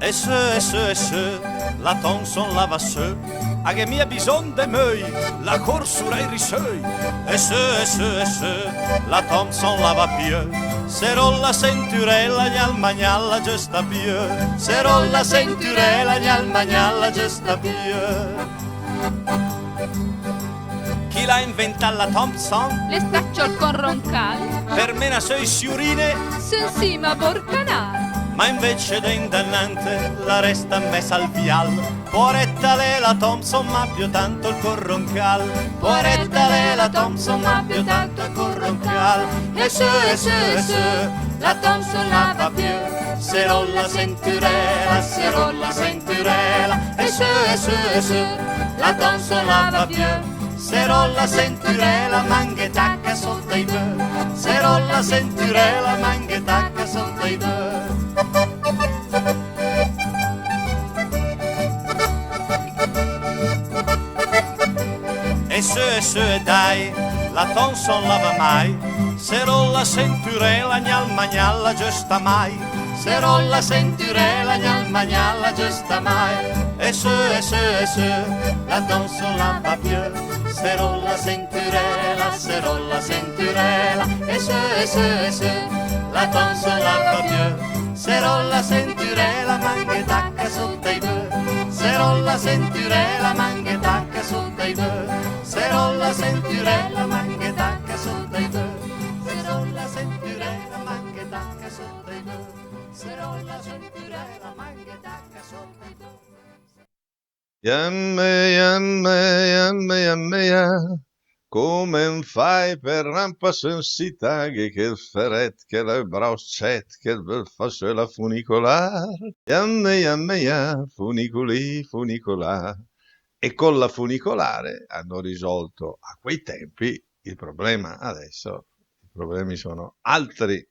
et ce, la Thomson lava ce, a che mia bison de meuil, la corsura i riseuil. Et ce, la Thomson lava pieu, serò la senturella gnal magnalla giusta pieu, serò la senturella gnal magnalla giusta pieu. Chi l'ha inventata la Thompson? Le staccio con roncal, Per me una sui siurine, sensima porcanal. ma invece d'indannante la resta messa al vial. Poretta lei la Thompson ma più tanto il corroncal. Poretta lei la Thompson ma più tanto il corroncal. E su, la Thompson la va più. Serò la senturella, serò la senturella. E su, la Thompson la va più. Serò la senturella, manghe tacca sotto i bue. Serò la senturella, manghe tacca sotto i bue. E su e dai, la Thomson lava mai. Serò la senturella, gnal magnalla giusta mai. Serò la senturella, gnal magnalla giusta mai. E su, la Thomson lava più. Serò la senturella, serò la senturella. E su, la Thomson lava più. Serò la senturella, manghe tacca sotto i bue. Serò la senturella, manghe tacca sotto i bue. Serò la senturella, manghe tacca sotto i bue. Serò la senturella, manghe tacca sotto i bue. Serò la senturella, manghe tacca sotto i bue. Yamme, come fai per rampa sensita che il ferret, che le braucet, che il faccio la funicolar? Yamme, funicolar. E con la funicolare hanno risolto a quei tempi il problema. Adesso i problemi sono altri.